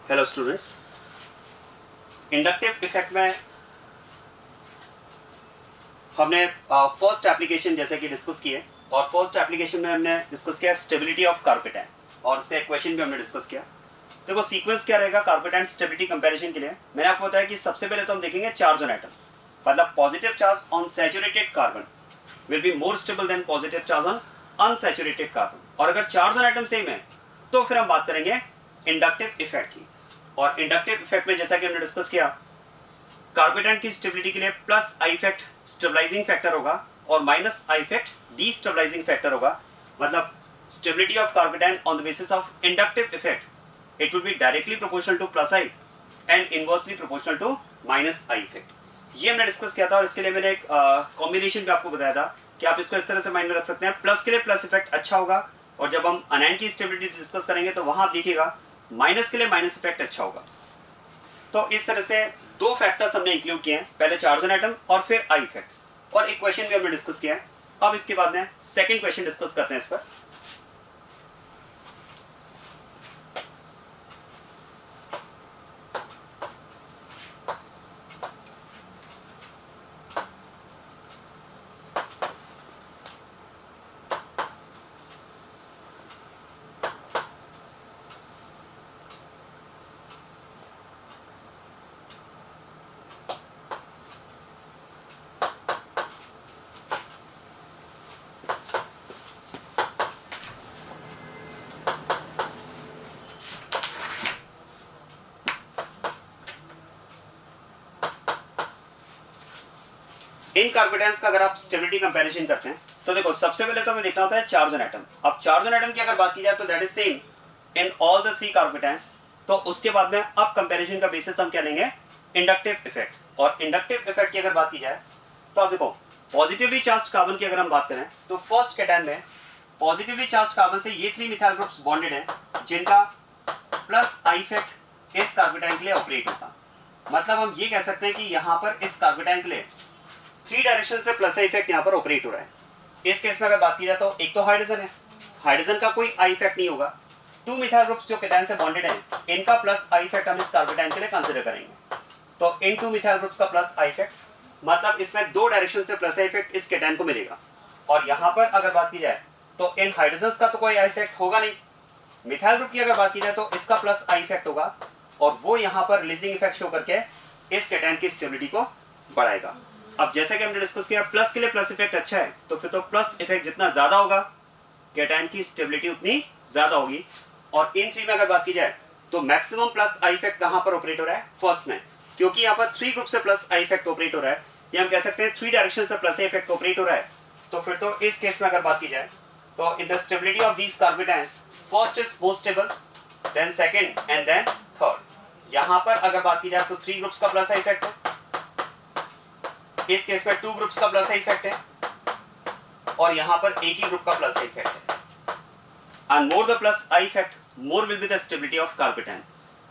Hello students, inductive effect में हमने first application जैसे कि डिस्कस किए और फर्स्ट एप्लीकेशन में हमने डिस्कस किया स्टेबिलिटी ऑफ कार्पेट और उसका एक क्वेश्चन भी हमने डिस्कस किया। देखो सीक्वेंस क्या रहेगा कार्पेट एंड स्टेबिलिटी कंपैरिजन के लिए। मैंने आपको बताया कि सबसे पहले तो हम देखेंगे चार्ज ऑन एटम, मतलब positive charge on saturated carbon will be more stable then positive charge on unsaturated carbon. और अगर चार्ज ऑन एटम सेम है तो फिर हम बात करेंगे इंडक्टिव इफेक्ट की। और इंडक्टिव इफेक्ट में जैसा कि हमने डिस्कस किया कार्बेटेंट की स्टेबिलिटी के लिए plus I effect stabilising factor होगा और minus I effect destabilising factor होगा। मतलब stability of carbocation on the basis of inductive effect it will be directly proportional to plus I and inversely proportional to minus I effect. ये हमने discuss किया था और इसके लिए मैंने एक कॉम्बिनेशन भी आपको बताया था कि आप इसको इस तरह से माइंड में रख सकते हैं। प्लस के लिए प्लस इफेक्ट अच्छा होगा और जब हम अनएंड की स्टेबिलिटी डिस्कस करेंगे तो वहां आप देखिएगा माइनस के लिए माइनस इफेक्ट अच्छा होगा। तो इस तरह से दो फैक्टर्स हमने इंक्लूड किए हैं, पहले चार्ज ऑन एटम और फिर आई इफेक्ट। और एक क्वेश्चन भी हमने डिस्कस किया है। अब इसके बाद में सेकंड क्वेश्चन डिस्कस करते हैं इस पर। इन कार्बेटेंट्स का अगर आप स्टेबिलिटी कंपैरिजन करते हैं तो देखो सबसे पहले तो हमें देखना होता है चार्ज ऑन एटम। अब चार्ज ऑन एटम की अगर बात की जाए तो that is same in all the three carbocations. तो उसके बाद में अब कंपैरिजन का बेसिस हम क्या लेंगे इंडक्टिव इफेक्ट। और इंडक्टिव इफेक्ट की अगर बात की जाए तो आप देखो पॉजिटिवली चार्ज कार्बन की अगर हम बात करें तो फर्स्ट कैटायन में पॉजिटिवली चार्ज कार्बन से ये थ्री मिथाइल ग्रुप्स बॉन्डेड हैं जिनका प्लस आई इफेक्ट इस कार्बेटाइन के लिए ऑपरेट होता। मतलब हम ये कह सकते हैं कि यहाँ पर इस कार्बेटाइन के लिए थ्री डायरेक्शन से प्लस आई इफेक्ट यहाँ पर ऑपरेट हो रहा है। इस केस में अगर बात की जाए तो एक तो हाइड्रोजन है, हाइड्रोजन का कोई आई इफेक्ट नहीं होगा। टू मिथाइल ग्रुप्स जो कैटायन से बॉन्डेड हैं इनका प्लस आई इफेक्ट हम इस कार्बेटाइन के लिए कंसीडर करेंगे। तो इन टू मिथाइल ग्रुप्स का प्लस आई इफेक्ट मतलब इसमें दो डायरेक्शन से प्लस आई इफेक्ट इस कैटायन को मिलेगा। और यहाँ पर अगर बात की जाए तो इन हाइड्रोजन का तो कोई आई इफेक्ट होगा नहीं। मिथाइल ग्रुप की अगर बात की जाए तो इसका प्लस आई इफेक्ट होगा और वो यहाँ पर रिलीजिंग इफेक्ट शो करके इस कैटायन की स्टेबिलिटी को बढ़ाएगा। अब जैसे कि हमने डिस्कस किया प्लस के लिए प्लस इफेक्ट अच्छा है तो फिर तो प्लस इफेक्ट जितना ज्यादा होगा कैटायन की स्टेबिलिटी उतनी ज्यादा होगी। और इन थ्री में अगर बात की जाए तो मैक्सिमम प्लस आई इफेक्ट कहां पर ऑपरेट हो रहा है फर्स्ट में, क्योंकि यहाँ पर थ्री ग्रुप से प्लस आई इफेक्ट ऑपरेट हो रहा है या हम कह सकते हैं थ्री डायरेक्शन से प्लस आई इफेक्ट ऑपरेट हो रहा है। तो फिर तो इस केस में अगर बात की जाए तो in the stability of these carbocations first is most stable than second and then third. यहाँ पर अगर बात की जाए तो थ्री ग्रुप्स का प्लस आई इफेक्ट है, इस केस में टू ग्रुप्स का प्लस आई इफेक्ट है और यहां पर एक ही ग्रुप का प्लस आई इफेक्ट है। And more the plus I effect more will be the stability of carbocation.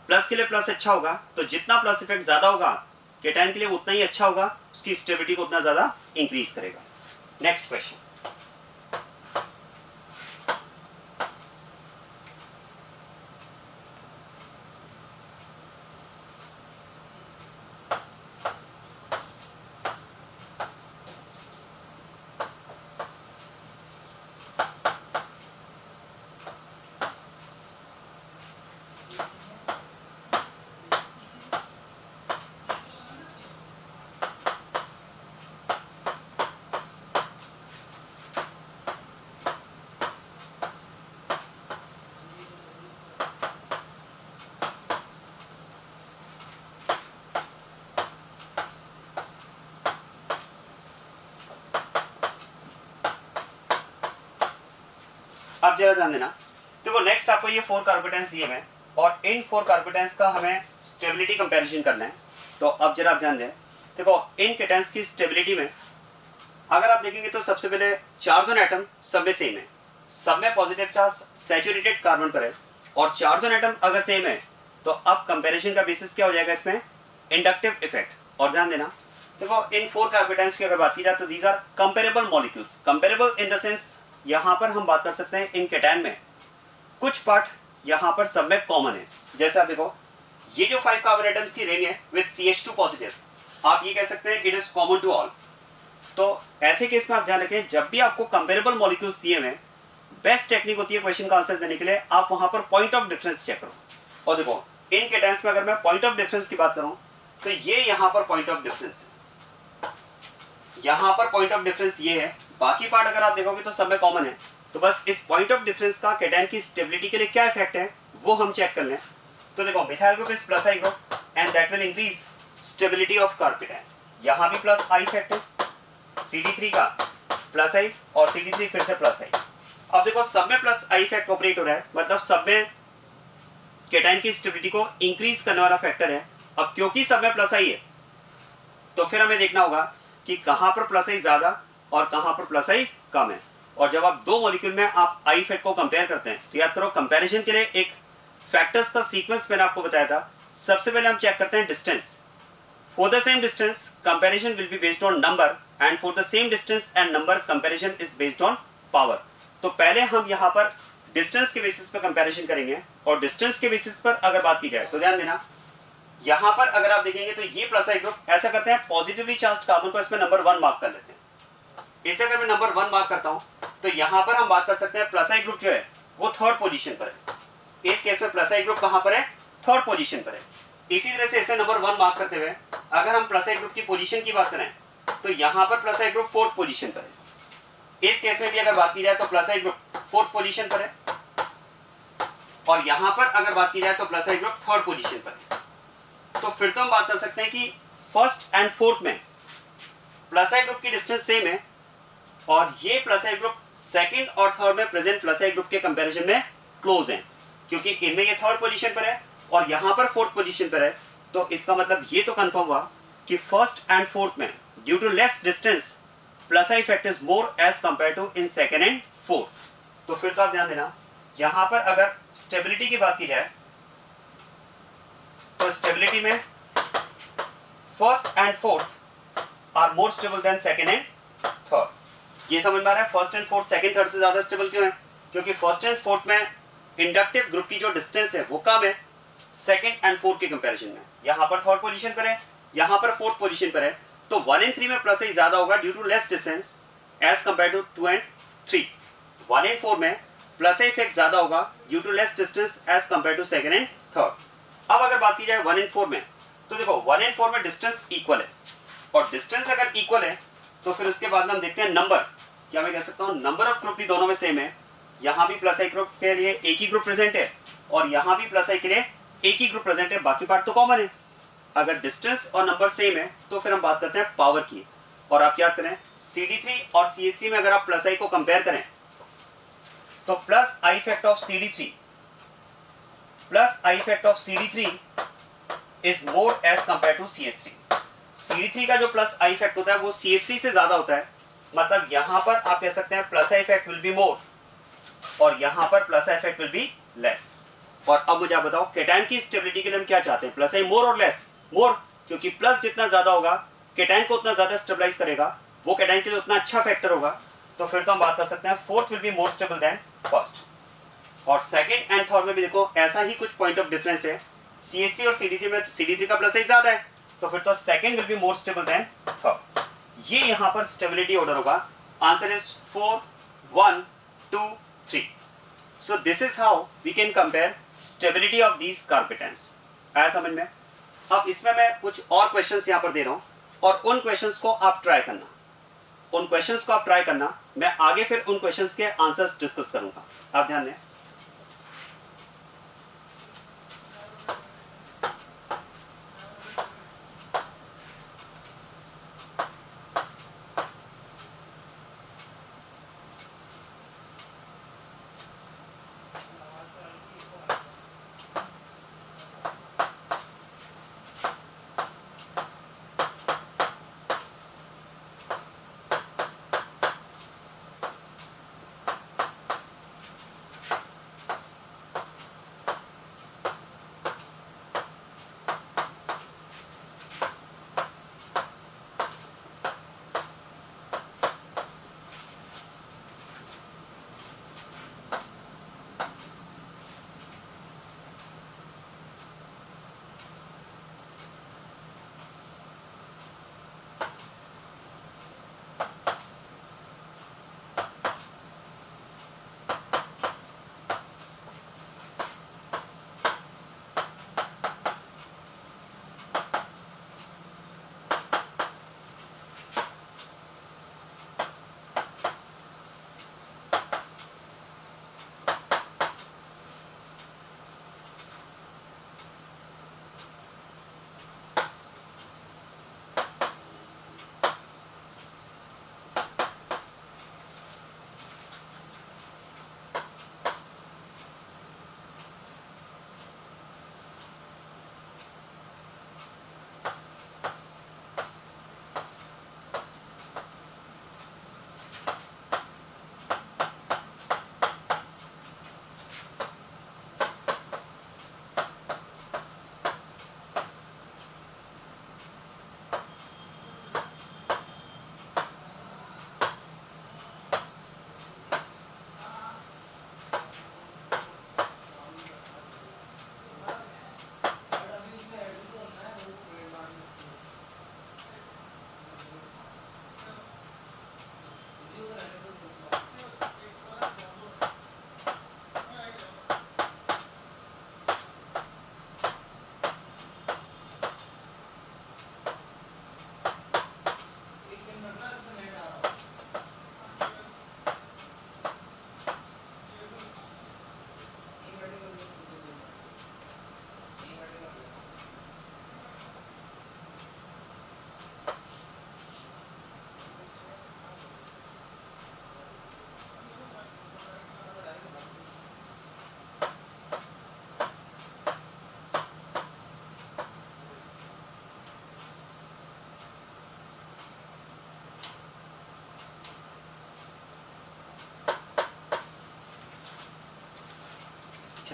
Plus के लिए प्लस अच्छा होगा तो जितना प्लस इफेक्ट ज्यादा होगा कैटायन के लिए उतना ही अच्छा होगा, उसकी स्टेबिलिटी को उतना ज्यादा इंक्रीज करेगा। Next question. अब जरा ध्यान देना, देखो नेक्स्ट आपको ये फोर कार्बेटाइन्स दिए हुए और इन फोर कार्बेटाइन्स का हमें स्टेबिलिटी कंपैरिजन करना है। तो अब जरा आप ध्यान दें, देखो इन कैटायन्स की स्टेबिलिटी में अगर आप देखेंगे तो सबसे पहले चार्ज ऑन एटम सब में सेम है, सब में पॉजिटिव चार्ज सैचुरेटेड कार्बन पर है और चार्ज ऑन एटम अगर सेम है तो अब कंपैरिजन का बेसिस क्या हो जाएगा इसमें इंडक्टिव इफेक्ट। और ध्यान देना देखो इन फोर कार्बेटाइन्स की अगर बात की जाए तो these are comparable molecules. Comparable in the sense यहाँ पर हम बात कर सकते हैं इन कैटायन में कुछ पार्ट यहाँ पर सब में कॉमन है। जैसे आप देखो ये जो 5 कार्बन एटम्स की रिंग है विद CH2 पॉजिटिव, आप ये कह सकते हैं it is common to all. तो ऐसे केस में आप ध्यान रखें, जब भी आपको कंपेरेबल मॉलिक्यूल्स दिए हुए, बेस्ट टेक्निक होती है क्वेश्चन का आंसर देने के लिए, आप वहां पर पॉइंट ऑफ डिफरेंस चेक करो। और देखो इन केटायंस में अगर मैं पॉइंट ऑफ डिफरेंस की बात करूं तो ये यहां पर पॉइंट ऑफ डिफरेंस है, यहां पर पॉइंट ऑफ डिफरेंस ये है, बाकी पार्ट अगर आप देखोगे तो सब में कॉमन है। तो बस इस पॉइंट ऑफ डिफरेंस का केटायन की स्टेबिलिटी के लिए क्या इफेक्ट है वो हम चेक कर लें। तो देखो methyl group is plus I group and that will increase stability of carbocation. यहां भी प्लस आई इफेक्ट है, CD3 का प्लस आई और CD3 फिर से प्लस आई। अब देखो सब में प्लस आई इफेक्ट ऑपरेट हो रहा है, मतलब सब में केटायन की स्टेबिलिटी को इंक्रीज करने वाला फैक्टर है। अब क्योंकि सब में प्लस आई है तो फिर हमें देखना होगा कि कहां पर प्लस आई ज्यादा और कहां पर प्लस आई कम है। और जब आप दो मॉलिक्यूल में आप आई इफेक्ट को कंपेयर करते हैं तो याद करो कंपैरिजन के लिए एक फैक्टर्स का सीक्वेंस मैंने आपको बताया था। सबसे पहले हम चेक करते हैं distance. For the same distance comparison will be based on number and for the same distance and number comparison is based on power. तो पहले हम यहाँ पर डिस्टेंस के बेसिस पर कंपैरिजन करेंगे और डिस्टेंस के बेसिस पर अगर बात की जाए तो ध्यान देना, यहाँ पर अगर आप देखेंगे तो ये प्लस आई ग्रुप, ऐसा करते हैं पॉजिटिवली चार्ज कार्बन को इसमें नंबर 1 मार्क कर लेते हैं। इसे अगर मैं नंबर 1 मार्क करता हूँ तो यहाँ पर हम बात कर सकते हैं प्लस आई ग्रुप जो है वो थर्ड पोजीशन पर है। इस केस में प्लस आई ग्रुप कहाँ पर है, थर्ड पोजीशन पर है। इसी तरह से इसे नंबर 1 मार्क करते हुए अगर हम प्लस आई ग्रुप की पोजीशन की बात करें तो यहाँ पर plus I group fourth position पर है। इस केस में भी अगर बात की जाए तो plus I group fourth position पर है और यहाँ पर अगर बात की जाए तो plus I group third position पर है। तो फिर तो हम बात कर सकते हैं कि फर्स्ट एंड फोर्थ में प्लस आई ग्रुप की डिस्टेंस सेम है और ये प्लस आई ग्रुप सेकंड और थर्ड में प्रेजेंट प्लस आई ग्रुप के कंपैरिजन में क्लोज हैं, क्योंकि इनमें ये थर्ड पोजीशन पर है और यहाँ पर फोर्थ पोजीशन पर है। तो इसका मतलब ये तो कंफर्म हुआ कि फर्स्ट एंड फोर्थ में due to less distance plus I effect is more as compare to in second and fourth. तो फिर तो आप ध्यान देना, यहाँ पर अगर स्टेबिलिटी की बात की जाए तो स्टेबिलिटी में first and fourth are more stable than second and third. ये समझ में आ रहा है first and fourth second third से ज्यादा स्टेबल क्यों है, क्योंकि फर्स्ट एंड फोर्थ में इंडक्टिव ग्रुप की जो डिस्टेंस है वो कम है सेकंड एंड फोर्थ के कंपैरिजन में। यहाँ पर थर्ड पोजीशन पर है, यहाँ पर फोर्थ पोजीशन पर है, तो 1 एंड 3 में प्लस आई ज्यादा होगा due to less distance as compare to 2 and 3। 1 and 4 में प्लस आई इफेक्ट ज्यादा होगा due to less distance as compare to second and third. अब अगर बात की जाए 1 एंड 4 में तो देखो 1 एंड 4 में डिस्टेंस इक्वल है और डिस्टेंस अगर इक्वल है तो फिर उसके बाद में हम देखते हैं नंबर। क्या मैं कह सकता हूँ नंबर ऑफ ग्रुप भी दोनों में सेम है। यहाँ भी प्लस आई ग्रुप के लिए एक ही ग्रुप प्रेजेंट है और यहाँ भी प्लस आई के लिए एक ही ग्रुप प्रेजेंट है, बाकी पार्ट तो कॉमन है। अगर डिस्टेंस और नंबर सेम है तो फिर हम बात करते हैं पावर की। और आप याद करें CD3 और CH3 में अगर आप प्लस आई को कंपेयर करें तो plus I effect of CD3 is more as compare to CH3। CD3 का जो प्लस आई इफेक्ट होता है वो CH3 से ज्यादा होता है, मतलब यहां पर आप कह सकते हैं plus I effect will be मोर और यहां पर plus I effect will be less. और अब मुझे आप बताओ केटायन की स्टेबिलिटी के लिए हम क्या चाहते हैं, प्लस आई मोर और लेस? मोर, क्योंकि प्लस जितना ज्यादा होगा केटायन को उतना ज्यादा स्टेबलाइज करेगा, वो केटायन के लिए उतना अच्छा फैक्टर होगा। तो फिर तो हम बात कर सकते हैं fourth will be more stable then first. और सेकंड एंड थर्ड में भी देखो ऐसा ही कुछ पॉइंट ऑफ डिफरेंस है। CH3 और CD3 में CD3 का प्लस आई ज्यादा है तो फिर तो second will be more stable than third. ये यहाँ पर स्टेबिलिटी ऑर्डर होगा। Answer is 4 1 2 3। So this is how we can compare stability of these carbocations. आया समझ में? अब इसमें मैं कुछ और क्वेश्चंस यहाँ पर दे रहा हूँ और उन क्वेश्चंस को आप ट्राई करना, मैं आगे फिर उन क्वेश्चंस के आंसर्स डिस्कस करूंगा। आप ध्यान दें।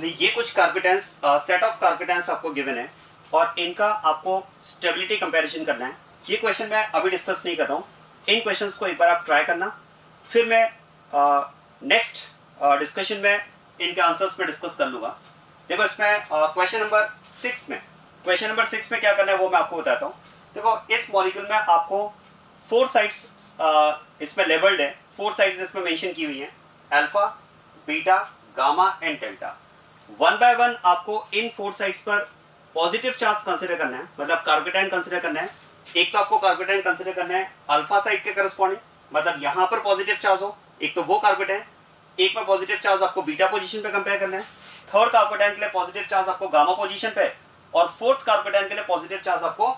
चलिए ये कुछ कार्पेटेंस सेट ऑफ कार्पेटेंस आपको गिवन है और इनका आपको स्टेबिलिटी कंपैरिजन करना है। ये क्वेश्चन मैं अभी डिस्कस नहीं कर रहा हूँ, इन क्वेश्चंस को एक बार आप ट्राई करना, फिर मैं नेक्स्ट डिस्कशन में इनके आंसर्स पे डिस्कस कर लूँगा। देखो इसमें क्वेश्चन नंबर 6 में क्या करना है वो मैं आपको बताता हूँ। देखो इस मॉलिक्यूल में आपको 4 साइड्स इसमें लेबल्ड है, 4 साइड्स इसमें मेंशन की हुई है, alpha, beta, gamma and delta. One by one आपको इन 4 साइड्स पर पॉजिटिव चार्ज कंसिडर करना है, मतलब कार्बेटाइन कंसिडर करना है। एक तो आपको कार्बेटाइन कंसिडर करना है अल्फा साइड के करस्पॉन्डिंग, मतलब यहां पर पॉजिटिव चार्ज हो, एक तो वो कार्बेटाइन। एक में पॉजिटिव चार्ज आपको बीटा पोजीशन पे कंपेयर करना है, थर्ड कार्बेटाइन के लिए पॉजिटिव चार्ज आपको गामा पोजीशन पे, और फोर्थ कार्बेटाइन के लिए पॉजिटिव चार्ज आपको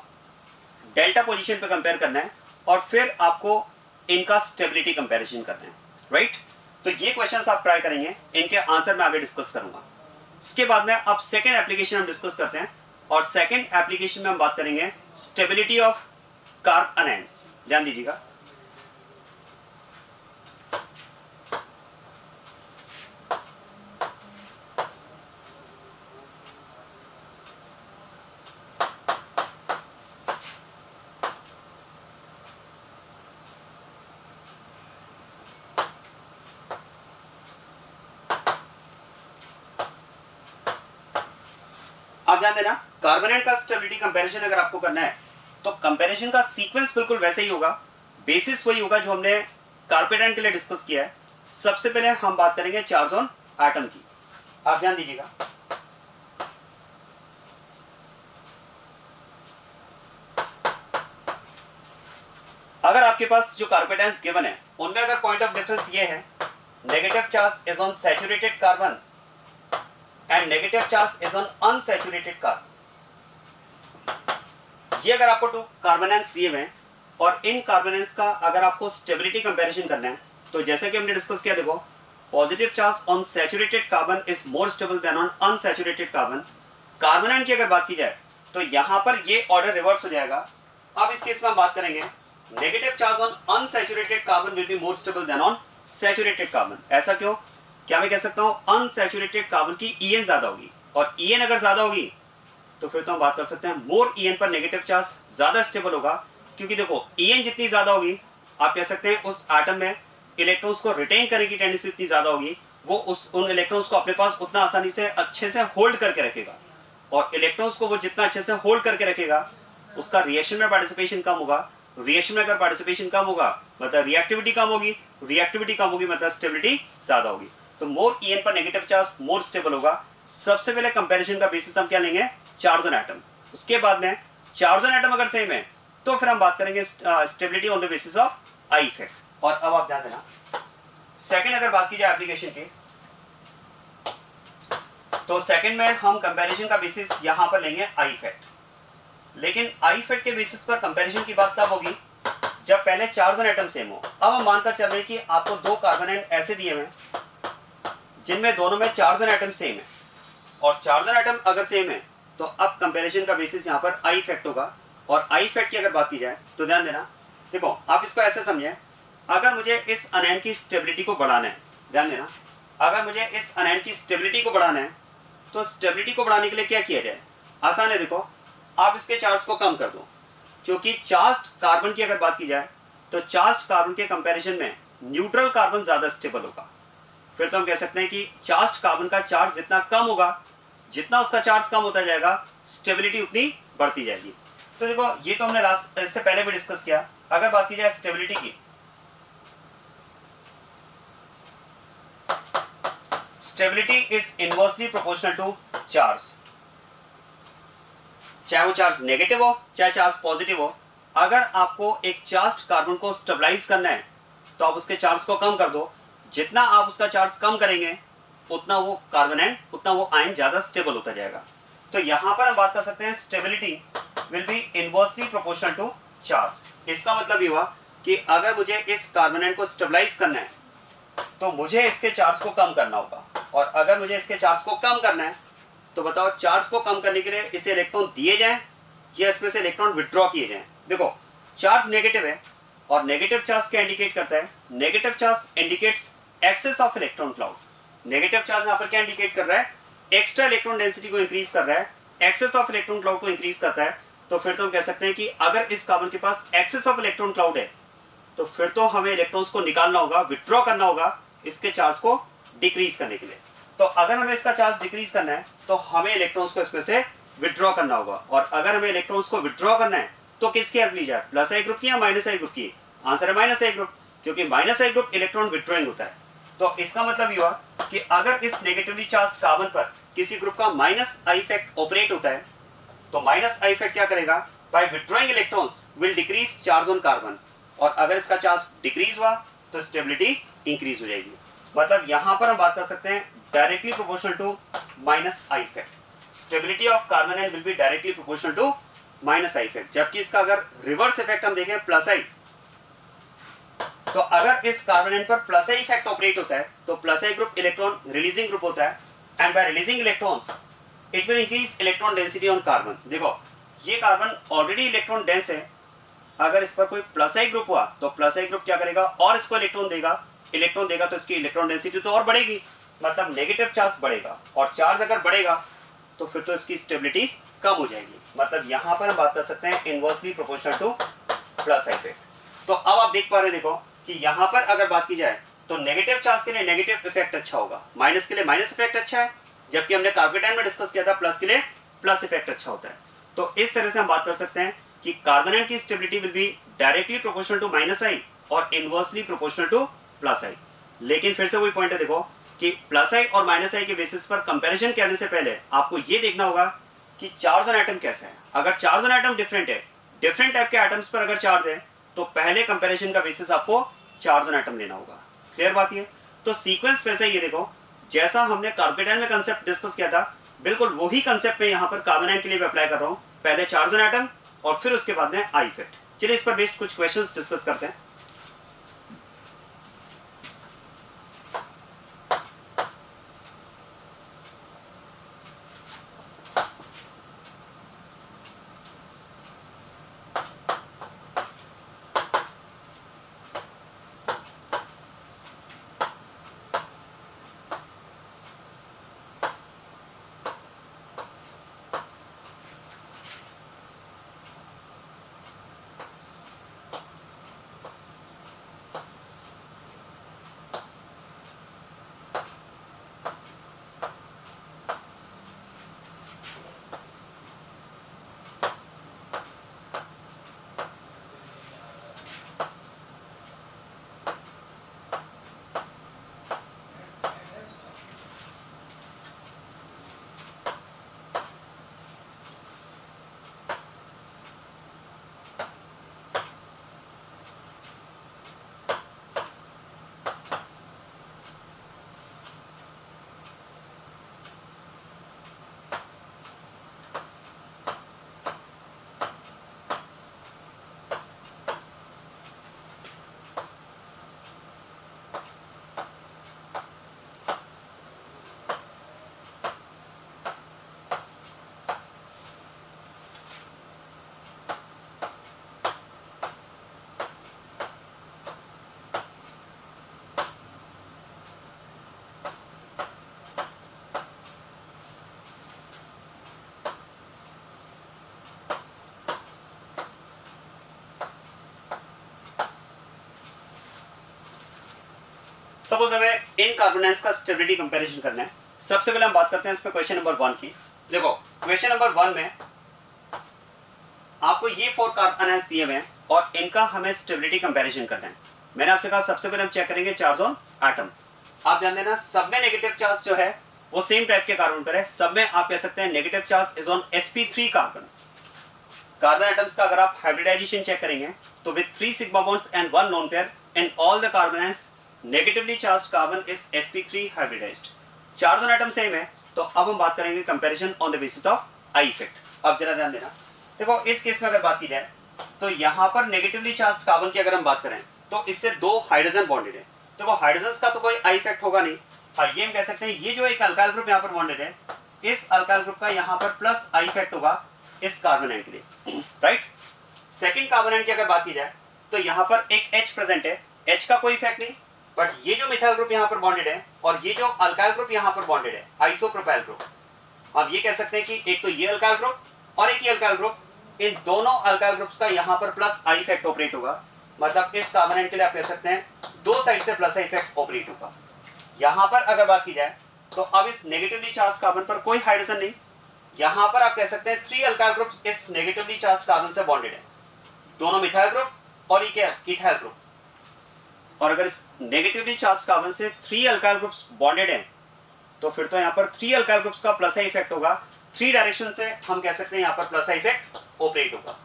डेल्टा पोजीशन पे कंपेयर करना है, और फिर आपको इनका स्टेबिलिटी कंपैरिजन करना है, राइट। तो ये क्वेश्चंस आप ट्राई करेंगे, इनके आंसर मैं आगे डिस्कस करूंगा। इसके बाद में अब सेकेंड एप्लीकेशन हम डिस्कस करते हैं, और सेकेंड एप्लीकेशन में हम बात करेंगे स्टेबिलिटी ऑफ कार्ब अनायंस। ध्यान दीजिएगा, आप ध्यान देना, कार्बोनेट का स्टेबिलिटी कंपैरिजन अगर आपको करना है तो कंपैरिजन का सीक्वेंस बिल्कुल वैसे ही होगा, बेसिस वही होगा जो हमने कार्बेटाइन के लिए डिस्कस किया है। सबसे पहले हम बात करेंगे चार्ज ऑन एटम की। आप ध्यान दीजिएगा, अगर आपके पास जो कार्बेटाइन्स गिवन है उनमें अगर पॉइंट ऑफ डिफरेंस ये है, negative charge is on saturated carbon and negative charge is on unsaturated carbon. ये अगर आपको 2 कार्बोनेट्स दिए हुए हैं और इन कार्बोनेट्स का अगर आपको स्टेबिलिटी कंपैरिजन करना है तो जैसे कि हमने डिस्कस किया, देखो positive charge on saturated carbon is more stable then on unsaturated carbon. Carbonate की अगर बात की जाए तो यहां पर ये ऑर्डर रिवर्स हो जाएगा। अब इस केस में हम बात करेंगे negative charge on unsaturated carbon will be more stable then on saturated carbon. ऐसा क्यों? क्या मैं कह सकता हूं अनसैचुरेटेड कार्बन की EN ज्यादा होगी, और EN अगर ज्यादा होगी तो फिर तो हम बात कर सकते हैं मोर EN पर नेगेटिव चार्ज ज्यादा स्टेबल होगा, क्योंकि देखो EN जितनी ज्यादा होगी आप कह सकते हैं उस एटम में इलेक्ट्रॉन्स को रिटेन करने की टेंडेंसी इतनी ज्यादा होगी, वो उन इलेक्ट्रॉन्स को अपने पास उतना आसानी से अच्छे से होल्ड करके रखेगा, और इलेक्ट्रॉन्स को वो जितना अच्छे से होल्ड करके रखेगा उसका रिएक्शन में पार्टिसिपेशन कम होगा। रिएक्शन में अगर पार्टिसिपेशन कम होगा मतलब रिएक्टिविटी कम होगी, रिएक्टिविटी कम होगी मतलब स्टेबिलिटी ज्यादा होगी। तो मोर EN पर नेगेटिव चार्ज मोर स्टेबल होगा। सबसे पहले कंपैरिजन का बेसिस हम क्या लेंगे? Charge on atom. उसके बाद में चार्ज ऑन एटम अगर सेम है तो फिर हम बात करेंगे stability on the basis of I effect. और अब आप ध्यान देना, सेकंड अगर बात की जाए एप्लीकेशन की, तो सेकंड में हम कंपैरिजन का बेसिस यहां पर लेंगे आई इफेक्ट। लेकिन आई इफेक्ट के बेसिस पर कंपैरिजन की बात तब होगी जब पहले चार्ज ऑन एटम सेम हो। अब हम मानकर चल रहे हैं कि आपको 2 कार्बोनेट ऐसे दिए हुए जिनमें दोनों में चार्ज ऑन एटम सेम है, और चार्ज ऑन एटम अगर सेम है तो अब कंपैरिजन का बेसिस यहाँ पर आई इफेक्ट होगा। और आई इफेक्ट की अगर बात की जाए तो ध्यान देना, देखो आप इसको ऐसे समझें, अगर मुझे इस अनायन की स्टेबिलिटी को बढ़ाना है, ध्यान देना, अगर मुझे इस अनायन की स्टेबिलिटी को बढ़ाना है तो स्टेबिलिटी को बढ़ाने के लिए क्या किया जाए? आसान है, देखो आप इसके चार्ज को कम कर दो, क्योंकि चार्ज्ड कार्बन की अगर बात की जाए तो चार्ज्ड कार्बन के कंपैरिजन में न्यूट्रल कार्बन ज्यादा स्टेबल होगा। फिर तो हम कह सकते हैं कि चार्ज्ड कार्बन का चार्ज जितना कम होगा, जितना उसका चार्ज कम होता जाएगा स्टेबिलिटी उतनी बढ़ती जाएगी। तो देखो ये तो हमने इससे पहले भी डिस्कस किया। अगर बात की जाए स्टेबिलिटी की, stability is inversely proportional to charge, चाहे वो चार्ज नेगेटिव हो चाहे चार्ज पॉजिटिव हो। अगर आपको एक चार्ज्ड कार्बन को स्टेबलाइज करना है तो आप उसके चार्ज को कम कर दो, जितना आप उसका चार्ज कम करेंगे उतना वो कार्बोनेट, उतना वो आयन ज्यादा स्टेबल होता जाएगा। तो यहां पर हम बात कर सकते हैं stability will be inversely proportional to charge. इसका मतलब ये हुआ कि अगर मुझे इस कार्बोनेट को स्टेबलाइज करना है तो मुझे इसके चार्ज को कम करना होगा, और अगर मुझे इसके चार्ज को कम करना है तो बताओ चार्ज को कम करने के लिए इसे इलेक्ट्रॉन दिए जाएं या इसमें से इलेक्ट्रॉन विड्रॉ किए जाएं। देखो चार्ज नेगेटिव है, और नेगेटिव चार्ज क्या इंडिकेट करता है? Negative charge indicates excess of electron cloud. Negative charge यहाँ पर क्या इंडिकेट कर रहा है? एक्स्ट्रा इलेक्ट्रॉन डेंसिटी को इंक्रीज कर रहा है, एक्सेस ऑफ इलेक्ट्रॉन क्लाउड को इंक्रीज करता है, तो फिर तो हम कह सकते हैं कि अगर इस कार्बन के पास एक्सेस ऑफ इलेक्ट्रॉन क्लाउड है तो फिर तो हमें इलेक्ट्रॉन्स को निकालना होगा, विथड्रॉ करना होगा इसके चार्ज को डिक्रीज करने के लिए। तो अगर हमें इसका चार्ज डिक्रीज करना है तो हमें इलेक्ट्रॉन्स को इसमें से विथड्रॉ करना होगा, और अगर हमें इलेक्ट्रॉन्स को विथड्रॉ करना है तो किसकी हेल्प ली जाए, प्लस आई ग्रुप की या माइनस आई ग्रुप की? आंसर है माइनस आई ग्रुप, क्योंकि माइनस आई ग्रुप इलेक्ट्रॉन विथड्रॉइंग होता है। तो इसका मतलब ये हुआ कि अगर इस नेगेटिवली चार्ज कार्बन पर किसी ग्रुप का माइनस आई इफेक्ट ऑपरेट होता है तो माइनस आई इफेक्ट क्या करेगा, by withdrawing electrons will decrease charge on carbon, और अगर इसका चार्ज डिक्रीज हुआ तो स्टेबिलिटी इंक्रीज हो जाएगी। मतलब यहां पर हम बात कर सकते हैं directly proportional to minus I effect. Stability of carbon and will be directly proportional to minus I effect. जबकि इसका अगर रिवर्स इफेक्ट हम देखें प्लस आई, तो अगर इस कार्बन एंड पर प्लस आई इफेक्ट ऑपरेट होता है तो plus I group electron releasing group होता है, and bye releasing electrons it will increase electron density on carbon. देखो ये कार्बन ऑलरेडी इलेक्ट्रॉन डेंस है, अगर इस पर कोई प्लस आई ग्रुप हुआ तो प्लस आई ग्रुप क्या करेगा और इसको इलेक्ट्रॉन देगा तो इसकी इलेक्ट्रॉन डेंसिटी तो और बढ़ेगी, मतलब नेगेटिव चार्ज बढ़ेगा, और चार्ज अगर बढ़ेगा तो फिर तो इसकी स्टेबिलिटी कम हो जाएगी। मतलब यहां पर हम बात कर सकते हैं inversely proportional to plus I effect. तो अब आप देख पा रहे हैं, देखो कि यहां पर अगर बात की जाए तो नेगेटिव चार्ज के लिए नेगेटिव इफेक्ट अच्छा होगा, माइनस के लिए माइनस इफेक्ट अच्छा है, जबकि हमने कार्बोकेटाइन में डिस्कस किया था प्लस के लिए प्लस इफेक्ट अच्छा होता है। तो इस तरह से हम बात कर सकते हैं कि कार्बोनेट की stability will be directly proportional to minus I और inversely proportional to plus I. लेकिन फिर से वही पॉइंट है, देखो कि प्लस आई और माइनस आई के बेसिस पर कंपैरिजन करने से पहले आपको ये देखना होगा कि चार्ज ऑन एटम कैसा है। अगर चार्ज ऑन एटम डिफरेंट है, डिफरेंट टाइप के एटम्स पर अगर चार्ज है, तो पहले कंपैरिजन का बेसिस आपको चार्ज ऑन एटम लेना होगा। क्लियर बात ये? तो सीक्वेंस वैसे ही है, देखो जैसा हमने कार्बोकेटाइन में कंसेप्ट डिस्कस किया था, बिल्कुल वही कंसेप्ट में यहाँ पर कार्बोनेट के लिए भी अप्लाई कर रहा हूँ। पहले चार्ज ऑन एटम और फिर उसके बाद में आई इफेक्ट। चलिए इस पर बेस्ड कुछ क्वेश्चंस डिस्कस करते हैं। सपोज हमें इन कार्बोनेट्स का स्टेबिलिटी कंपैरिजन करना है। सबसे पहले हम बात करते हैं इसमें क्वेश्चन नंबर 1 की। देखो क्वेश्चन नंबर 1 में आपको ये 4 कार्बोनेट्स दिए हुए हैं और इनका हमें स्टेबिलिटी कंपैरिजन करना है। मैंने आपसे कहा सबसे पहले हम चेक करेंगे चार्ज ऑन एटम। आप ध्यान देना, सब में नेगेटिव चार्ज जो है वो सेम टाइप के कार्बन पर है। सब में आप कह सकते हैं negative charge is on sp3 carbon. Carbon atoms का अगर आप हाइब्रिडाइजेशन चेक करेंगे तो with 3 sigma bonds and 1 lone pair in all the carbonates negatively charged carbon is sp3 hybridised. Charge on atom same है, तो अब हम बात करेंगे comparison on the basis of I effect. अब जरा ध्यान देना, देखो इस केस में अगर बात की जाए तो यहाँ पर नेगेटिवली चार्ज्ड कार्बन की अगर हम बात करें तो इससे 2 हाइड्रोजन बॉन्डेड है। देखो हाइड्रोजन का तो कोई आई इफेक्ट होगा नहीं, और ये हम कह सकते हैं ये जो एक अल्काइल ग्रुप यहाँ पर बॉन्डेड है, इस अल्काइल ग्रुप का यहाँ पर प्लस आई इफेक्ट होगा इस कार्बोनेट के लिए, राइट। सेकंड कार्बोनेट की अगर बात की जाए तो यहाँ पर एक H प्रेजेंट है, H का कोई इफेक्ट नहीं, बट ये जो मिथाइल ग्रुप यहाँ पर बॉन्डेड है और ये जो अल्काइल ग्रुप यहाँ पर बॉन्डेड है, आइसोप्रोपाइल ग्रुप, अब ये कह सकते हैं कि एक तो ये अल्काइल ग्रुप और एक ये अल्काइल ग्रुप, इन दोनों अल्काइल ग्रुप्स का यहाँ पर प्लस आई इफेक्ट ऑपरेट होगा। मतलब इस कार्बोनेट के लिए आप कह सकते हैं दो साइड से प्लस आई इफेक्ट ऑपरेट होगा। यहाँ पर अगर बात की जाए तो अब इस नेगेटिवली चार्ज कार्बन पर कोई हाइड्रोजन नहीं, यहाँ पर आप कह सकते हैं 3 अल्काइल ग्रुप्स इस नेगेटिवली चार्ज कार्बन से बॉन्डेड है, दोनों मिथाइल ग्रुप और ये इथाइल ग्रुप। और अगर इस नेगेटिवली चार्ज कार्बन से 3 अल्काइल ग्रुप्स बॉन्डेड हैं तो फिर तो यहाँ पर 3 अल्काइल ग्रुप्स का प्लस आई इफेक्ट होगा, 3 डायरेक्शन से हम कह सकते हैं यहाँ पर प्लस आई इफेक्ट ऑपरेट होगा।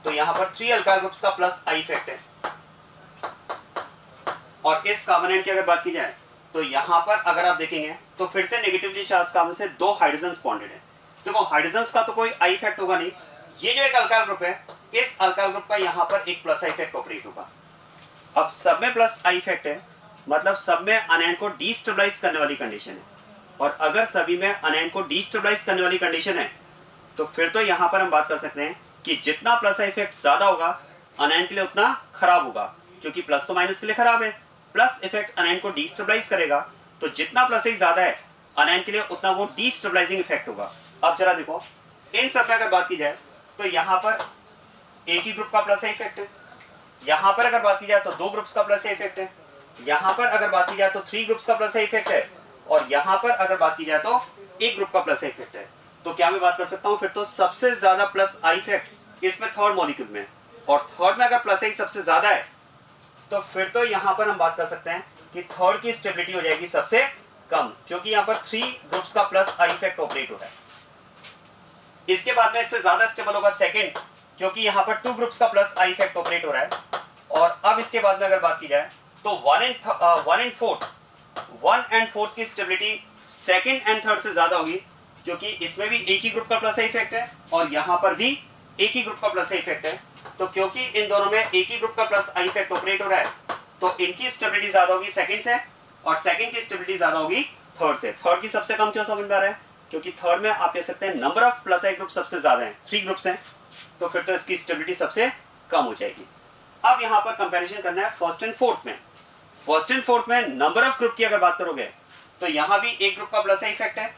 तो यहाँ पर 3 अल्काइल ग्रुप्स का प्लस आई इफेक्ट है। और इस कार्बोनेट की अगर बात की जाए तो यहाँ पर अगर आप देखेंगे तो फिर से नेगेटिवली चार्ज कार्बन से 2 हाइड्रोजन्स बॉन्डेड है। देखो हाइड्रोजन्स का तो कोई आई इफेक्ट होगा नहीं, ये जो एक अल्काइल ग्रुप है इस अल्काइल ग्रुप का यहाँ पर एक प्लस आई इफेक्ट ऑपरेट होगा। अब सब में प्लस आई इफेक्ट है, मतलब सब में अनायन को डीस्टेबलाइज करने वाली कंडीशन है। और अगर सभी में अनायन को डीस्टेबलाइज करने वाली कंडीशन है तो फिर तो यहाँ पर हम बात कर सकते हैं कि जितना प्लस आई इफेक्ट ज्यादा होगा अनायन के लिए उतना खराब होगा, क्योंकि प्लस तो माइनस के लिए खराब है। प्लस इफेक्ट अनायन को डीस्टेबलाइज करेगा, तो जितना प्लस आई ज्यादा है अनायन के लिए उतना वो डीस्टेबलाइजिंग इफेक्ट होगा। अब जरा देखो इन सब में अगर बात की जाए तो यहाँ पर एक ही ग्रुप का प्लस आई इफेक्ट है, यहाँ पर अगर बात की जाए तो 2 ग्रुप्स का प्लस आई इफेक्ट है, यहाँ पर अगर बात की जाए तो 3 ग्रुप्स का प्लस आई इफेक्ट है, और यहाँ पर अगर बात की जाए तो एक ग्रुप का प्लस आई इफेक्ट है। तो क्या मैं बात कर सकता हूँ फिर तो सबसे ज्यादा प्लस आई इफेक्ट इसमें थर्ड मॉलिक्यूल में, और थर्ड में अगर प्लस आई सबसे ज्यादा है तो फिर तो यहाँ पर हम बात कर सकते हैं कि थर्ड की स्टेबिलिटी हो जाएगी सबसे कम, क्योंकि यहाँ पर 3 ग्रुप्स का प्लस आई इफेक्ट ऑपरेट हो रहा है। इसके बाद में इससे ज्यादा स्टेबल होगा सेकंड, क्योंकि यहाँ पर 2 ग्रुप्स का प्लस आई इफेक्ट ऑपरेट हो रहा है। और अब इसके बाद में अगर बात की जाए तो 1 एंड 4 की स्टेबिलिटी सेकंड एंड थर्ड से ज्यादा होगी, क्योंकि इसमें भी एक ही ग्रुप का प्लस आई इफेक्ट है और यहाँ पर भी एक ही ग्रुप का प्लस आई इफेक्ट है। तो क्योंकि इन दोनों में एक ही ग्रुप का प्लस आई इफेक्ट ऑपरेट हो रहा है तो इनकी स्टेबिलिटी ज्यादा होगी सेकंड से, और सेकंड की स्टेबिलिटी ज्यादा होगी थर्ड से। थर्ड की सबसे कम क्यों समझ में आ रहा है, क्योंकि थर्ड में आप कह सकते हैं number of plus I group सबसे ज्यादा है, 3 ग्रुप्स हैं, तो फिर तो इसकी स्टेबिलिटी सबसे कम हो जाएगी। अब यहाँ पर कंपैरिजन करना है फर्स्ट एंड फोर्थ में। फर्स्ट एंड फोर्थ में नंबर ऑफ ग्रुप की अगर बात करोगे तो यहाँ भी एक ग्रुप का प्लस आई इफेक्ट है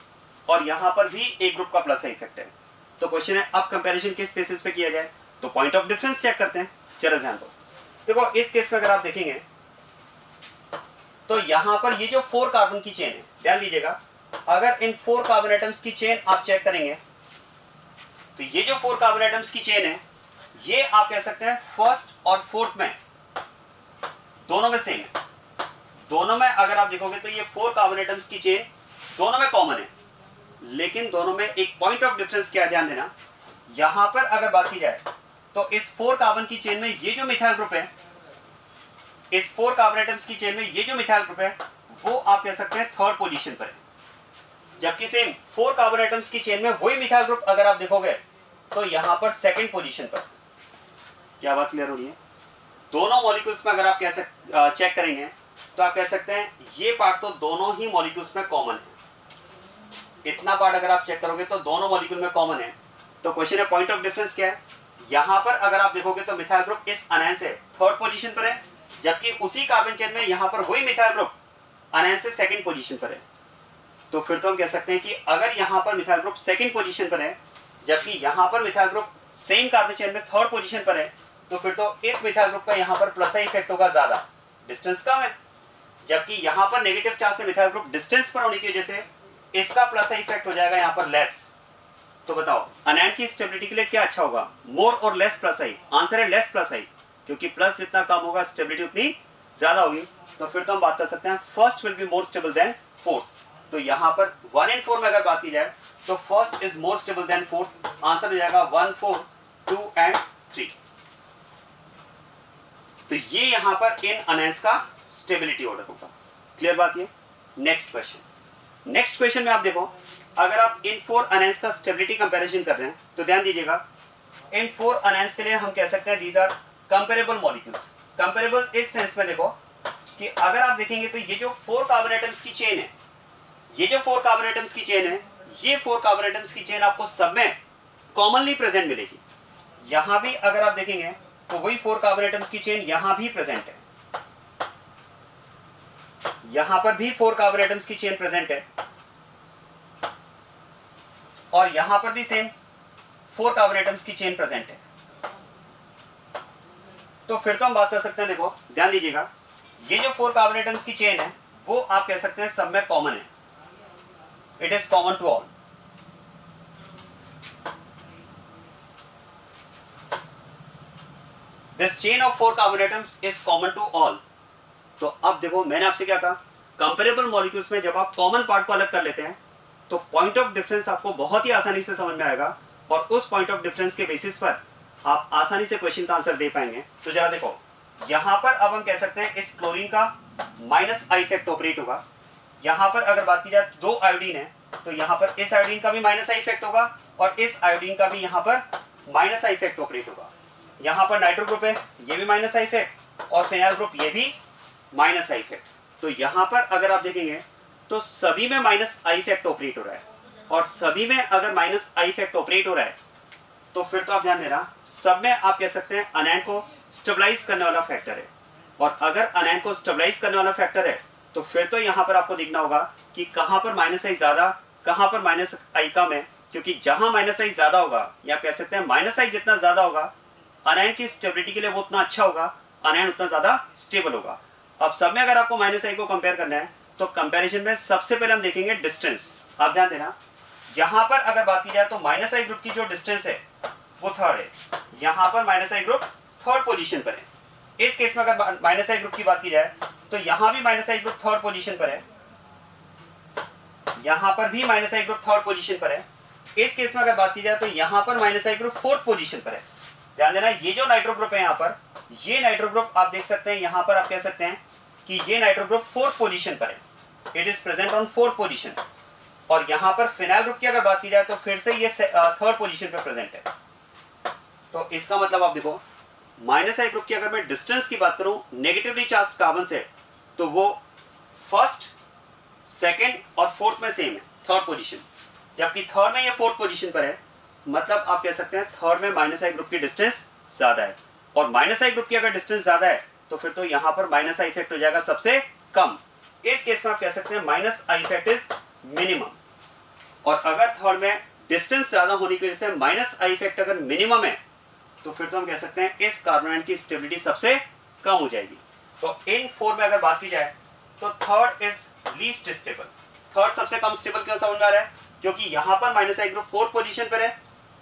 और यहाँ पर भी एक ग्रुप का प्लस आई इफेक्ट है। तो क्वेश्चन है अब कंपैरिजन किस बेसिस पे किया जाए, तो पॉइंट ऑफ डिफरेंस चेक करते हैं। चलो ध्यान दो, देखो इस केस में अगर आप देखेंगे तो यहाँ पर ये जो 4 कार्बन की चेन है, ध्यान दीजिएगा, अगर इन 4 कार्बन एटम्स की चेन आप चेक करेंगे तो ये जो 4 कार्बन एटम्स की चेन है ये आप कह सकते हैं फर्स्ट और फोर्थ में दोनों में सेम है। दोनों में अगर आप देखोगे तो ये 4 कार्बन एटम्स की चेन दोनों में कॉमन है, लेकिन दोनों में एक पॉइंट ऑफ डिफरेंस क्या है, ध्यान देना। यहां पर अगर बात की जाए तो इस 4 कार्बन की चेन में ये जो मिथाइल ग्रुप है, इस 4 कार्बन एटम्स की चेन में ये जो मिथाइल ग्रुप है वो आप कह सकते हैं थर्ड पोजीशन पर है, जबकि सेम 4 कार्बन एटम्स की चेन में वही मिथाइल ग्रुप अगर आप देखोगे तो यहां पर सेकंड पोजीशन पर। क्या बात क्लियर हो रही है? दोनों मॉलिक्यूल्स में अगर आप चेक करेंगे तो आप कह सकते हैं ये पार्ट तो दोनों ही मॉलिक्यूल्स में कॉमन है। इतना पार्ट अगर आप चेक करोगे तो दोनों मॉलिक्यूल में कॉमन है। तो क्वेश्चन है पॉइंट ऑफ डिफरेंस क्या है। यहां पर अगर आप देखोगे तो मिथाइल ग्रुप इस अनायन से थर्ड पोजीशन पर है, जबकि उसी कार्बन चेन में यहां पर वही मिथाइल ग्रुप अनायन से सेकंड पोजीशन पर है। तो फिर तो हम कह सकते हैं कि अगर यहां पर मिथाइल ग्रुप सेकंड पोजीशन पर है जबकि यहां पर methyl group same carbon chain में थर्ड पोजीशन पर है, तो फिर तो इस मिथाइल ग्रुप का यहां पर प्लस आई इफेक्ट होगा ज्यादा, डिस्टेंस कम है, जबकि यहां पर नेगेटिव चार्ज से मिथाइल ग्रुप डिस्टेंस पर होने की वजह से इसका प्लस आई इफेक्ट हो जाएगा यहां पर लेस। तो बताओ अनायन की स्टेबिलिटी के लिए क्या अच्छा होगा, मोर और लेस प्लस आई? आंसर है लेस प्लस आई, क्योंकि प्लस जितना कम होगा स्टेबिलिटी उतनी ज्यादा होगी। तो फिर तो हम बात कर सकते हैं first will be more stable then fourth. तो यहां पर 1 एंड 4 में अगर बात की जाए तो first is more stable then fourth. Answer हो जाएगा 1, 4, 2 एंड 3। तो ये यहां पर इन अनायंस का स्टेबिलिटी ऑर्डर होगा। क्लियर बात ये? नेक्स्ट क्वेश्चन में आप देखो, अगर आप इन 4 अनायंस का स्टेबिलिटी कंपैरिजन कर रहे हैं तो ध्यान दीजिएगा, इन 4 अनायंस के लिए हम कह सकते हैं these are comparable molecules. Comparable इस सेंस में देखो कि अगर आप देखेंगे तो ये जो 4 कार्बन एटम्स की चेन है, ये जो 4 कार्बन एटम्स की चेन है, ये 4 कार्बन एटम्स की चेन आपको सब में कॉमनली प्रेजेंट मिलेगी। यहां भी अगर आप देखेंगे तो वही 4 कार्बन एटम्स की चेन यहां भी प्रेजेंट है, यहां पर भी 4 कार्बन एटम्स की चेन प्रेजेंट है। और यहां पर भी सेम 4 कार्बन एटम्स की चेन प्रेजेंट है, तो फिर तो हम बात कर सकते हैं, देखो ध्यान दीजिएगा, ये जो 4 कार्बन एटम्स की चेन है वो आप कह सकते हैं सब में कॉमन है, it is common to all. This chain of 4 carbon atoms is common to all. तो अब देखो मैंने आपसे क्या कहा, कंपेरेबल मॉलिक्यूल्स में जब आप कॉमन पार्ट को अलग कर लेते हैं तो पॉइंट ऑफ डिफरेंस आपको बहुत ही आसानी से समझ में आएगा, और उस पॉइंट ऑफ डिफरेंस के बेसिस पर आप आसानी से क्वेश्चन का आंसर दे पाएंगे। तो जरा देखो, यहां पर अब हम कह सकते हैं इस क्लोरीन का माइनस आई इफेक्ट ऑपरेट होगा। यहां पर अगर बात की जाए 2 आयोडीन है, तो यहां पर इस आयोडीन का भी माइनस आई इफेक्ट होगा और इस आयोडीन का भी यहां पर माइनस आई इफेक्ट ऑपरेट होगा। यहां पर नाइट्रो ग्रुप है, ये भी माइनस आई इफेक्ट, और फिनाइल ग्रुप ये भी माइनस आई इफेक्ट। तो यहां पर अगर आप देखेंगे तो सभी में माइनस आई इफेक्ट ऑपरेट हो रहा है, और सभी में अगर माइनस आई इफेक्ट ऑपरेट हो रहा है तो फिर तो आप ध्यान देना, सब में आप कह सकते हैं अनायन को स्टेबलाइज करने वाला फैक्टर है। और अगर अनायन को स्टेबलाइज करने वाला फैक्टर है तो फिर तो यहां पर आपको दिखना होगा कि कहां पर माइनस आई ज्यादा, कहां पर माइनस आई कम है, क्योंकि जहां माइनस आई ज्यादा होगा, या आप कह सकते हैं माइनस आई जितना ज्यादा होगा अनायन की स्टेबिलिटी के लिए वो उतना अच्छा होगा, अनायन उतना ज्यादा स्टेबल होगा। अब सब में अगर आपको माइनस आई को कंपेयर करना है तो कंपैरिजन में सबसे पहले हम देखेंगे डिस्टेंस। आप ध्यान देना, यहां पर अगर बात की जाए तो माइनस आई ग्रुप की जो डिस्टेंस है वो 3rd है, यहां पर माइनस आई ग्रुप 3rd पोजीशन पर है। इस केस में अगर माइनस आई ग्रुप की बात की जाए तो यहां भी माइनस आई ग्रुप 3rd पोजीशन पर है, यहां पर भी माइनस आई ग्रुप 3rd पोजीशन पर है। इस केस में अगर बात की जाए तो यहां पर माइनस आई ग्रुप 4th पोजीशन पर है। ध्यान देना, ये जो नाइट्रो ग्रुप है, यहां पर ये नाइट्रो ग्रुप आप देख सकते हैं, यहां पर आप कह सकते हैं कि ये नाइट्रो ग्रुप 4th पोजीशन पर है, it is present on 4th position. और यहां पर फिनाइल ग्रुप की अगर बात की जाए तो फिर से ये 3rd पोजीशन पर प्रेजेंट है। तो इसका मतलब आप देखो, माइनस आई ग्रुप की अगर मैं डिस्टेंस की बात करूं नेगेटिवली चार्ज्ड कार्बन से, तो वो 1st, 2nd और 4th में सेम है, 3rd पोजीशन, जबकि 3rd में ये 4th पोजीशन पर है। मतलब आप कह सकते हैं 3rd में माइनस आई ग्रुप की डिस्टेंस ज्यादा है, और माइनस आई ग्रुप की अगर डिस्टेंस ज्यादा है तो फिर तो यहां पर माइनस आई इफेक्ट हो जाएगा सबसे कम। इस केस में आप कह सकते हैं minus I effect is minimum. और अगर 3rd में डिस्टेंस ज्यादा होने की वजह से माइनस आई इफेक्ट अगर मिनिमम है तो फिर तो हम कह सकते हैं इस कार्बन की स्टेबिलिटी सबसे कम हो जाएगी। तो इन 4 में अगर बात की जाए तो 3rd is least stable. 3rd सबसे कम स्टेबल क्यों समझ आ रहा है, क्योंकि यहां पर माइनस आई ग्रुप 4th पोजीशन पर है,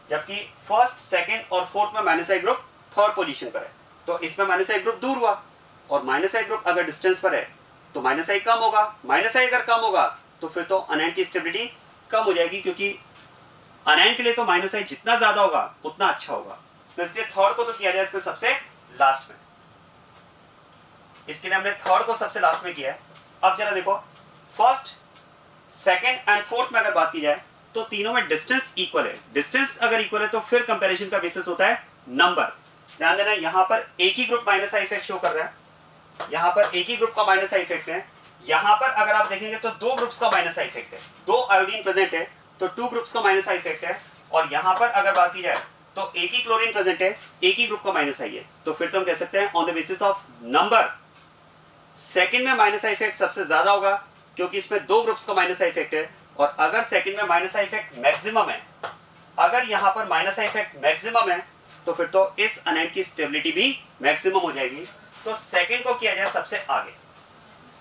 जबकि 1st, 2nd और 4th में माइनस आई ग्रुप 3rd पोजीशन पर है। तो इसमें माइनस आई ग्रुप दूर हुआ, और माइनस आई ग्रुप अगर डिस्टेंस पर है तो माइनस आई कम होगा। माइनस आई अगर कम होगा तो फिर तो अनायन की स्टेबिलिटी कम हो जाएगी, क्योंकि अनायन के लिए तो माइनस आई जितना ज्यादा होगा उतना अच्छा होगा। तो इसलिए 3rd को तो किया जाए इसमें सबसे लास्ट में, इसके लिए हमने 3rd को सबसे लास्ट में किया है। अब जरा देखो, 1st, 2nd एंड 4th में अगर बात की जाए तो तीनों में डिस्टेंस इक्वल है। डिस्टेंस अगर इक्वल है तो फिर कंपैरिजन का बेसिस होता है नंबर। ध्यान देना, यहां पर एक ही group minus I effect show कर रहा है, यहां पर एक ही ग्रुप का माइनस आई इफेक्ट है। यहां पर अगर आप देखेंगे तो 2 ग्रुप्स का माइनस आई इफेक्ट है, 2 आयोडीन प्रेजेंट है तो 2 ग्रुप्स का माइनस आई इफेक्ट है। और यहां पर अगर बात की जाए तो एक ही क्लोरीन प्रेजेंट है, एक ही ग्रुप का माइनस आई है। तो फिर तो हम कह सकते हैं on the basis of number 2nd में माइनस आई इफेक्ट सबसे ज्यादा होगा, क्योंकि इसमें 2 ग्रुप्स का माइनस आई इफेक्ट है। और अगर 2nd में माइनस आई इफेक्ट मैक्सिमम है, अगर यहां पर माइनस आई इफेक्ट मैक्सिमम है तो फिर तो इस अनायन की स्टेबिलिटी भी मैक्सिमम हो जाएगी। तो 2nd को किया जाए सबसे आगे,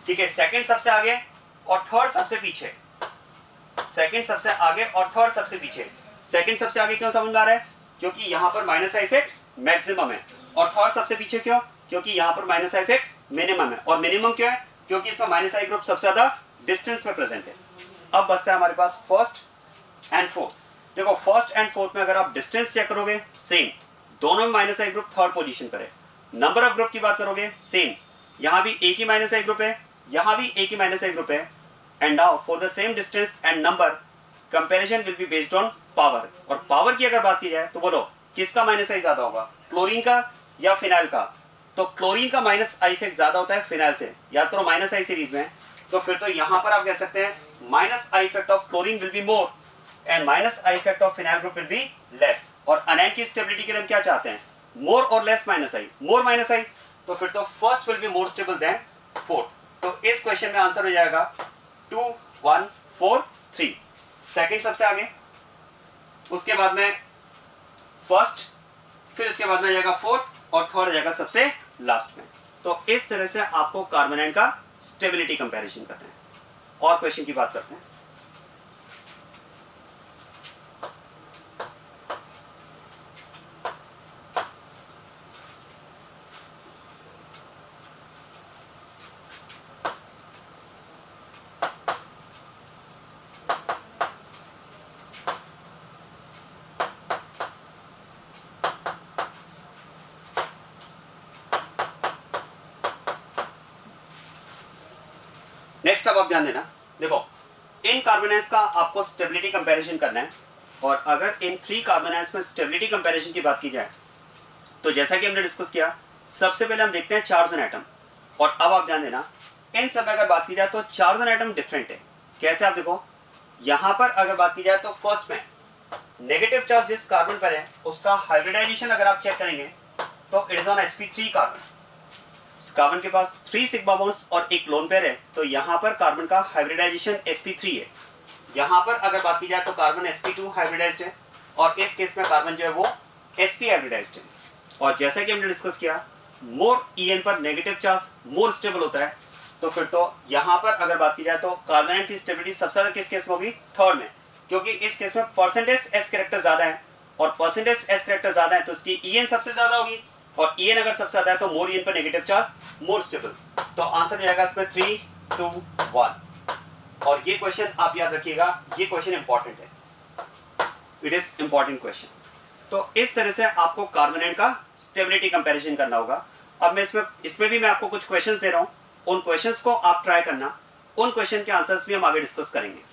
ठीक है, 2nd सबसे आगे और 3rd सबसे पीछे। 2nd सबसे आगे और 3rd सबसे पीछे। 2nd सबसे आगे क्यों समझ में आ रहा है, क्योंकि यहां पर माइनस आई इफेक्ट मैक्सिमम है। और 3rd सबसे पीछे क्यों, क्योंकि यहां पर माइनस आई इफेक्ट मिनिमम है। और मिनिमम क्यों है, क्योंकि इसमें माइनस आई ग्रुप सबसे ज्यादा डिस्टेंस में प्रेजेंट है। अब बचता है हमारे पास 1st एंड 4th। देखो 1st एंड 4th में अगर आप डिस्टेंस चेक करोगे सेम, दोनों में माइनस आई ग्रुप 3rd पोजीशन पर है। नंबर ऑफ ग्रुप की बात करोगे सेम, यहां भी एक ही माइनस आई ग्रुप है, यहां भी एक ही माइनस आई ग्रुप है। And now for the same distance and number comparison will be based on power. और पावर की अगर बात की जाए तो बोलो किसका माइनस आई ज्यादा होगा, क्लोरीन का या फिनाइल का। तो क्लोरीन का माइनस आई इफेक्ट ज्यादा होता है फिनाइल से, या तो माइनस आई सीरीज में। तो फिर तो यहां पर आप कह सकते हैं minus I effect of chlorine will be more and minus I effect of phenyl group will be less. और अनायन की स्टेबिलिटी के लिए हम क्या चाहते हैं, मोर और लेस माइनस आई, मोर माइनस आई। तो फिर तो 1st will be more stable then 4th। तो इस क्वेश्चन में आंसर हो जाएगा 2 1 4 3। 2nd सबसे आगे, उसके बाद में फर्स्ट, फिर इसके बाद में आ जाएगा फोर्थ और थर्ड आ जाएगा सबसे लास्ट में। तो इस तरह से आपको कार्बोनाइन का स्टेबिलिटी कंपैरिजन करना है। और क्वेश्चन की बात करते हैं। नेक्स्ट अब आप ध्यान देना, देखो इन कार्बोनाइड्स का आपको स्टेबिलिटी कंपैरिजन करना है। और अगर इन 3 कार्बोनाइड्स में स्टेबिलिटी कंपैरिजन की बात की जाए तो जैसा कि हमने डिस्कस किया, सबसे पहले हम देखते हैं चार्ज ऑन एटम। और अब आप ध्यान देना, इन सब में अगर बात की जाए तो चार्ज ऑन एटम डिफरेंट है। कैसे, आप देखो यहां पर अगर बात की जाए तो फर्स्ट में नेगेटिव चार्ज जिस कार्बन पर है उसका हाइब्रिडाइजेशन अगर आप चेक करेंगे तो it is on sp3 carbon. Carbon के पास 3 सिग्मा बॉन्ड्स और एक लोन पेयर है, तो यहाँ पर कार्बन का हाइब्रिडाइजेशन sp3 है। यहाँ पर अगर बात की जाए तो कार्बन sp2 हाइब्रिडाइज्ड है और इस केस में कार्बन जो है वो sp हाइब्रिडाइज्ड है। और जैसा कि हमने डिस्कस किया, मोर En पर नेगेटिव चार्ज मोर स्टेबल होता है, तो फिर तो यहाँ पर अगर बात की जाए तो कार्बोनाइट की स्टेबिलिटी सबसे ज्यादा किस केस में होगी, थर्ड में, क्योंकि इस केस में परसेंटेज s कैरेक्टर ज्यादा है और परसेंटेज s कैरेक्टर ज्यादा है तो इसकी En सबसे ज्यादा होगी और En अगर सबसे ज्यादा है तो मोर En पर नेगेटिव चार्ज मोर स्टेबल। तो आंसर हो जाएगा इसमें 3, 2, 1। और ये क्वेश्चन आप याद रखिएगा, ये क्वेश्चन इंपॉर्टेंट है, इट इज इंपॉर्टेंट क्वेश्चन। तो इस तरह से आपको कार्बोनेट का स्टेबिलिटी कंपैरिजन करना होगा। अब मैं इसमें भी मैं आपको कुछ क्वेश्चंस दे रहा हूं, उन क्वेश्चंस को आप ट्राई करना, उन क्वेश्चन के आंसर्स भी हम आगे डिस्कस करेंगे।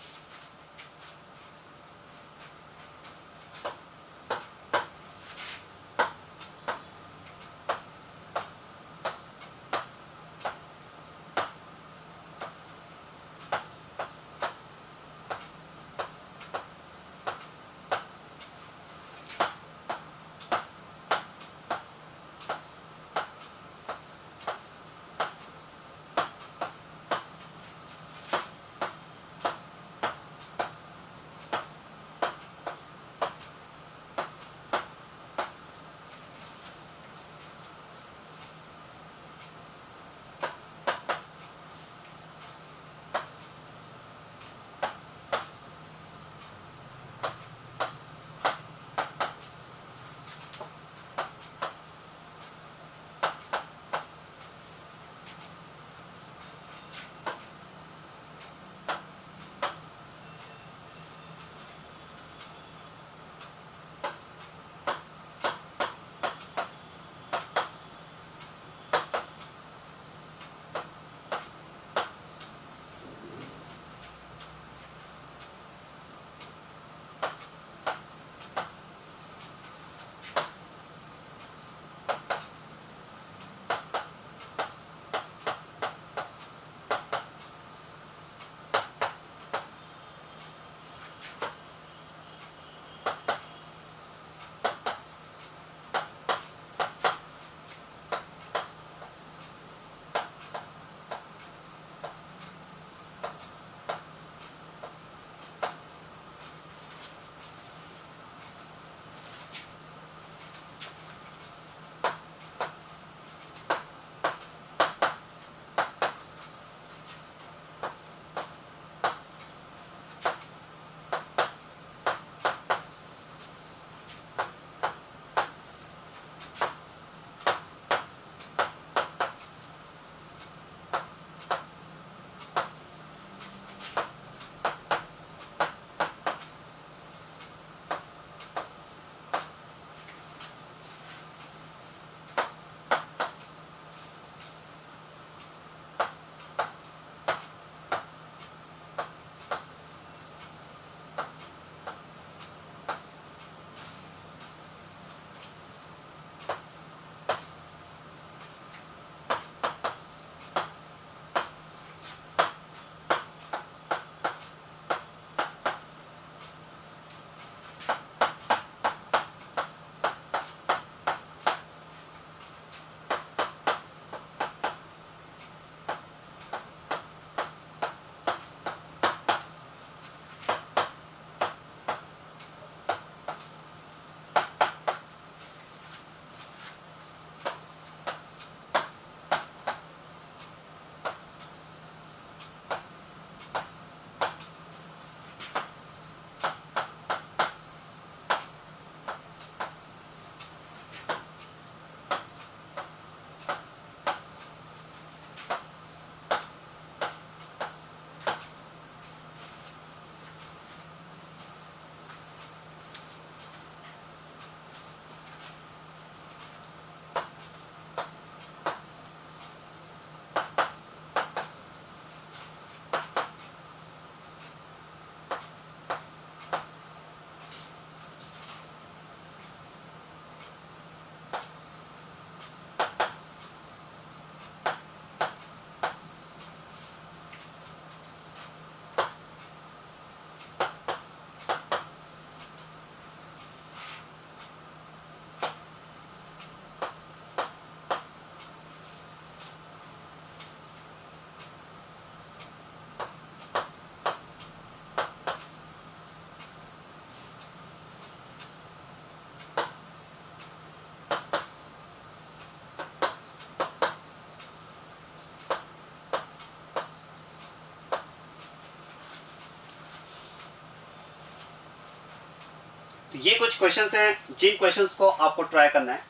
तो ये कुछ क्वेश्चंस हैं जिन क्वेश्चंस को आपको ट्राई करना है।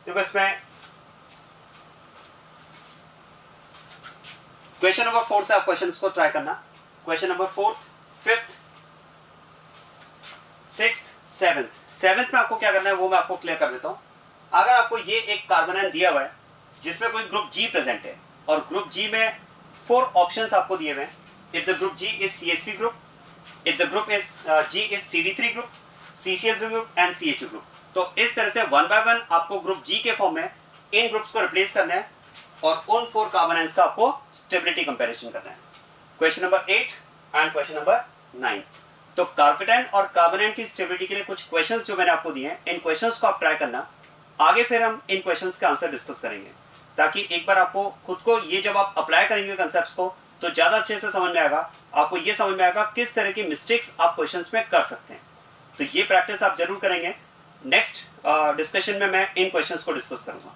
देखो इसमें क्वेश्चन नंबर 4 से आप क्वेश्चंस को ट्राई करना। Question number 4, 5th, 6th, 7th में आपको क्या करना है वो मैं आपको क्लियर कर देता हूं। अगर आपको ये एक कार्बन दिया हुआ है जिसमें कोई ग्रुप जी प्रेजेंट है और ग्रुप जी में 4 ऑप्शंस आपको दिए हुए हैं। If the group G is CH3 group, if the group is G is CD3 group, CCl3 group and CHO group. तो इस तरह से 1 बाय 1 आपको ग्रुप जी के फॉर्म में इन ग्रुप्स को रिप्लेस करना है और उन 4 कार्बन आयंस का आपको स्टेबिलिटी कंपैरिजन करना है। Question number 8 and question number 9। तो कार्पेटाइन और कार्बोनाइन की स्टेबिलिटी के लिए कुछ क्वेश्चंस जो मैंने आपको दिए हैं, इन क्वेश्चंस को आप ट्राई करना। आगे फिर हम इन क्वेश्चंस का आंसर डिस्कस करेंगे ताकि एक बार आपको खुद को ये जब आप अप्लाई करेंगे कंसेप्ट्स को तो ज़्यादा अच्छे से समझ में आएगा। आपको ये समझ में आएगा किस तरह की मिस्टेक्स आप क्वेश्चंस में कर सकते हैं। तो ये प्रैक्टिस आप जरूर करेंगे। नेक्स्ट डिस्कशन में मैं इन क्वेश्चंस को डिस्कस करूंगा।